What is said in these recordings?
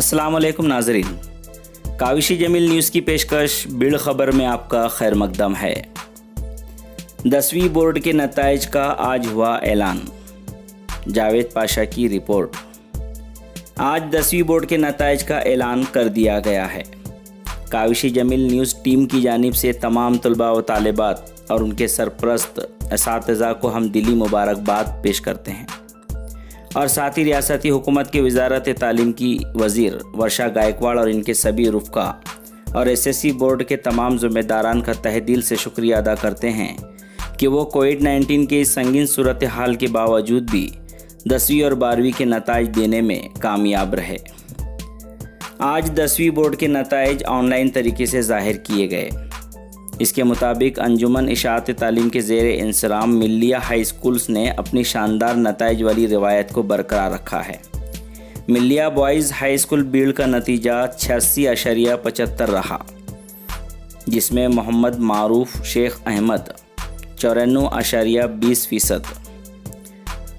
अस्सलाम वालेकुम नाजरीन, काविशी जमील न्यूज़ की पेशकश बिड़ खबर में आपका खैर मकदम है। 10वीं बोर्ड के नताइज का आज हुआ ऐलान। जावेद पाशा की रिपोर्ट। आज 10वीं बोर्ड के नताइज का ऐलान कर दिया गया है। काविशी जमील न्यूज़ टीम की जानिब से तमाम तलबा व तालिबात और उनके सरपरस्त असातिज़ा को हम दिली मुबारकबाद पेश करते हैं और साथ ही रियासती हुकूमत के वजारत तालीम की वज़ीर वर्षा गायकवाड़ और इनके सभी रुफ़का और एसएससी बोर्ड के तमाम ज़िम्मेदारान का तहे दिल से शुक्रिया अदा करते हैं कि वो कोविड-19 के इस संगीन सूरत हाल के बावजूद भी 10वीं और 12वीं के नताइज देने में कामयाब रहे। आज 10वीं बोर्ड के नताइज ऑनलाइन तरीके से ज़ाहिर किए गए। इसके मुताबिक अंजुमन इशाअत तालीम के ज़ेरे इंसराम मिल्लिया हाई स्कूल्स ने अपनी शानदार नताइज वाली रिवायत को बरकरार रखा है। Millia boys high school Beed का नतीजा 86.75 रहा, जिसमें मोहम्मद मारूफ शेख अहमद 94.20%,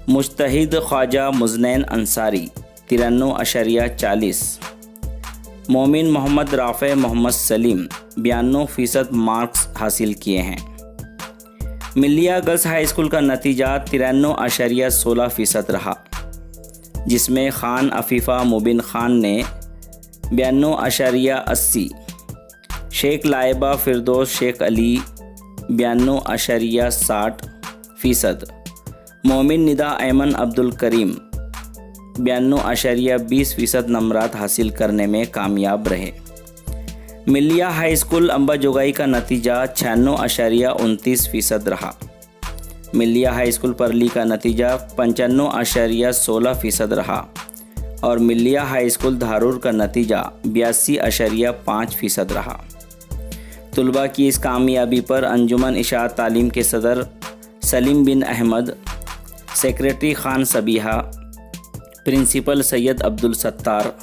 मुज्तहिद ख्वाजा मुज़नैन अंसारी 93.40, मोमिन मोहम्मद राफ़े मोहम्मद सलीम 92% मार्क्स हासिल किए हैं। मिल्लिया गर्ल्स हाई स्कूल का नतीजा 93.16% रहा, जिसमें खान अफीफ़ा मुबिन खान ने 92.80, शेख लाइबा फिरदौस शेख अली 92.60%, मोमिन निदा ऐमन अब्दुल करीम 92.20% नंबरात हासिल करने में कामयाब रहे। मिल्लिया हाई स्कूल अम्बा जोगाई का नतीजा 96.29% रहा। मिल्लिया हाई स्कूल परली का नतीजा 95.16% रहा और मिल्लिया हाई स्कूल धारूर का नतीजा 82.5% रहा। तुलबा की इस कामयाबी पर अंजुमन इशाअत तालीम के सदर सलीम बिन अहमद, सेक्रेटरी खान सबीहा, प्रिंसिपल सैयद अब्दुल सत्तार,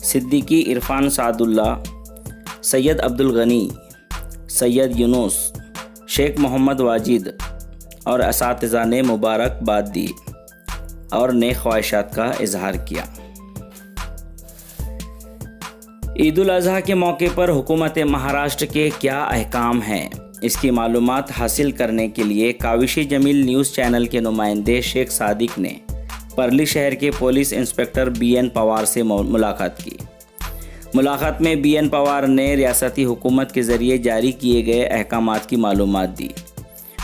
सिद्दीकी इरफान सादुल्ला, सैयद अब्दुल गनी, सैयद यूनुस, शेख मोहम्मद वाजिद और असातिज़ा ने मुबारकबाद दी और नेक ख्वाहिशात का इजहार किया। ईद उल अज़हा के मौके पर हुकूमत महाराष्ट्र के क्या अहकाम हैं, इसकी मालूमात हासिल करने के लिए काविशी जमील न्यूज़ चैनल के नुमाइंदे शेख सादिक ने परली शहर के पुलिस इंस्पेक्टर बीएन पवार से मुलाकात की। मुलाकात में बीएन पवार ने रियासती हुकूमत के ज़रिए जारी किए गए अहकामात की मालूमात दी।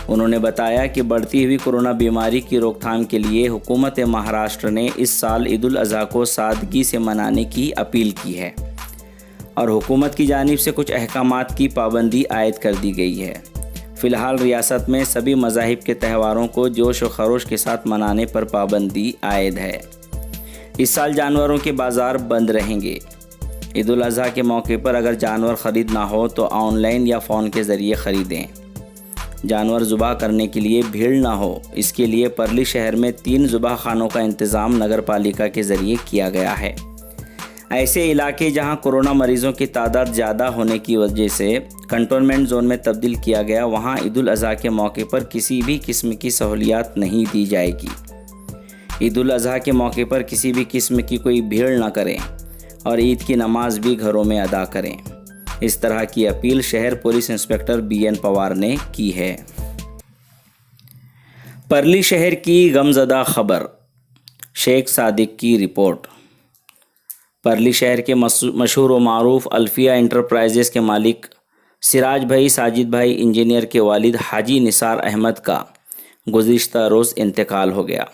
उन्होंने बताया कि बढ़ती हुई कोरोना बीमारी की रोकथाम के लिए हुकूमत महाराष्ट्र ने इस साल ईद उल अज़हा को सादगी से मनाने की अपील की है और हुकूमत की जानिब से कुछ अहकामात की पाबंदी आयद कर दी गई है। फ़िलहाल रियासत में सभी मज़ाहिब के त्योहारों को जोश व खरोश के साथ मनाने पर पाबंदी आयद है। इस साल जानवरों के बाज़ार बंद रहेंगे। ईद उल अज़हा के मौके पर अगर जानवर ख़रीद ना हो तो ऑनलाइन या फ़ोन के ज़रिए ख़रीदें। जानवर ज़ुबा करने के लिए भीड़ ना हो, इसके लिए परली शहर में 3 ज़ुबा खानों का इंतज़ाम नगर पालिका के ज़रिए किया गया है। ऐसे इलाके जहां कोरोना मरीज़ों की तादाद ज़्यादा होने की वजह से कंटोनमेंट जोन में तब्दील किया गया, वहां ईद उल अज़हा के मौके पर किसी भी किस्म की सहूलियात नहीं दी जाएगी। ईद उल अज़हा के मौके पर किसी भी किस्म की कोई भीड़ न करें और ईद की नमाज भी घरों में अदा करें। इस तरह की अपील शहर पुलिस इंस्पेक्टर बीएन पवार ने की है। परली शहर की गमज़दा खबर। शेख सादिक की रिपोर्ट। परली शहर के मशहूर व मारूफ अल्फिया इंटरप्राइजेज़ के मालिक सिराज भाई साजिद भाई इंजीनियर के वालिद हाजी निसार अहमद का गुज़िश्ता रोज़ इंतकाल हो गया।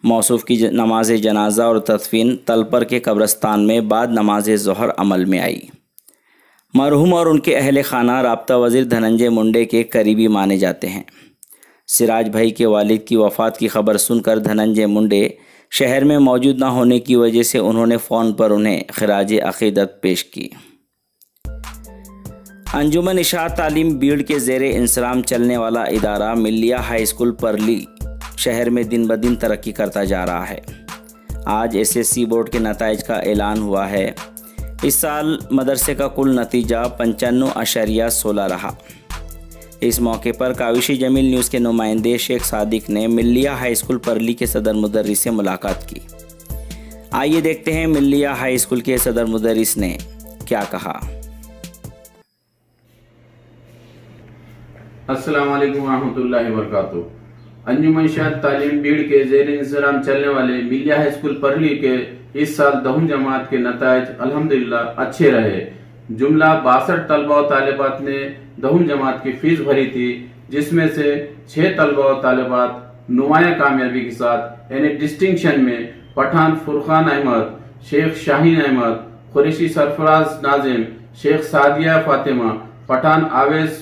मौसूफ़ की नमाज जनाजा और तदफीन तलपर के कब्रस्तान में बाद नमाज ज़ोहर अमल में आई। मरहूम और उनके अहल खाना राब्ता वज़ीर धनंजय मुंडे के करीबी माने जाते हैं। सिराज भाई के वालिद की वफ़ात की खबर सुनकर धनंजय मुंडे शहर में मौजूद न होने की वजह से उन्होंने फ़ोन पर उन्हें खिराज अक़ीदत पेश की। अंजुमन इशाअत तालीम बीड़ के ज़ेरे इंसराम चलने वाला इदारा मिल्लिया हाई स्कूल परली शहर में दिन ब दिन तरक्की करता जा रहा है। आज एसएससी बोर्ड के नताइज का ऐलान हुआ है। इस साल मदरसे का कुल नतीजा 95.16 रहा। इस मौके पर काविशी जमील न्यूज़ के नुमाइंदे शेख सादिक ने मिल्लिया हाई स्कूल परली के सदर मुदर्रिस से मुलाकात की। آئیے دیکھتے ہیں ملیہ ہائی اسکول کے صدر مدرس نے کیا کہا۔ السلام علیکم ورحمۃ اللہ وبرکاتہ۔ انجمن شاہد تعلیم بیڑ کے زیر انتظام چلنے والے ملیہ ہائی اسکول پرلی کے اس سال 10ویں جماعت کے نتائج الحمدللہ اچھے رہے۔ جملہ 62 طلبہ و طالبات نے 10ویں جماعت کی فیس بھری تھی، جس میں سے 6 طلبہ و طالبات نمایاں کامیابی کے ساتھ یعنی ڈسٹنکشن میں پٹھان فرقان احمد، شیخ شاہین احمد، قریشی سرفراز ناظم، شیخ سعدیہ فاطمہ، پٹھان آویز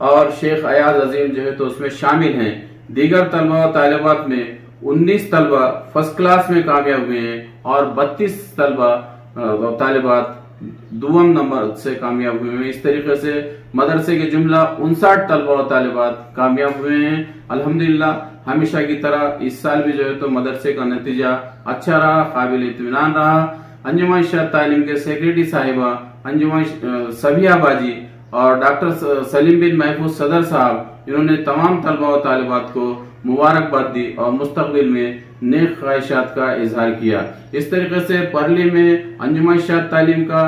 اور شیخ ایاز عظیم جو ہے تو اس میں شامل ہیں۔ دیگر طلبہ و طالبات میں 19 طلبہ فرسٹ کلاس میں کامیاب ہوئے ہیں اور 32 طلبہ و طالبات دوم نمبر سے کامیاب ہوئے ہیں۔ اس طریقے سے مدرسے کے جملہ 59 طلبہ و طالبات کامیاب ہوئے ہیں۔ الحمدللہ ہمیشہ کی طرح اس سال بھی جو ہے تو مدرسے کا نتیجہ اچھا رہا، قابل اطمینان رہا۔ انجمن شاہد تعلیم کے سیکریٹری صاحبہ انجمن سبیہ باجی اور ڈاکٹر سلیم بن محفوظ صدر صاحب، انہوں نے تمام طلبہ و طالبات کو مبارکباد دی اور مستقبل میں نیک خواہشات کا اظہار کیا۔ اس طریقے سے پرلی میں انجمن شاہد تعلیم کا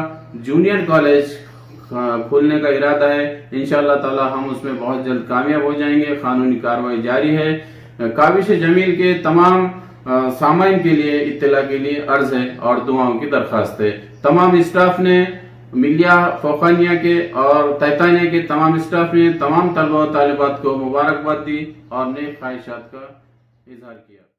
جونیئر کالج کھولنے کا ارادہ ہے۔ انشاءاللہ تعالی ہم اس میں بہت جلد کامیاب ہو جائیں گے۔ قانونی کارروائی جاری ہے۔ کاوش جمیل کے تمام سامعین کے لیے اطلاع کے لیے عرض ہے اور دعاؤں کی درخواست ہے۔ تمام اسٹاف نے، ملیہ فوقانیہ کے اور تحتانیہ کے تمام اسٹاف نے تمام طلبہ و طالبات کو مبارکباد دی اور نیک خواہشات کا اظہار کیا۔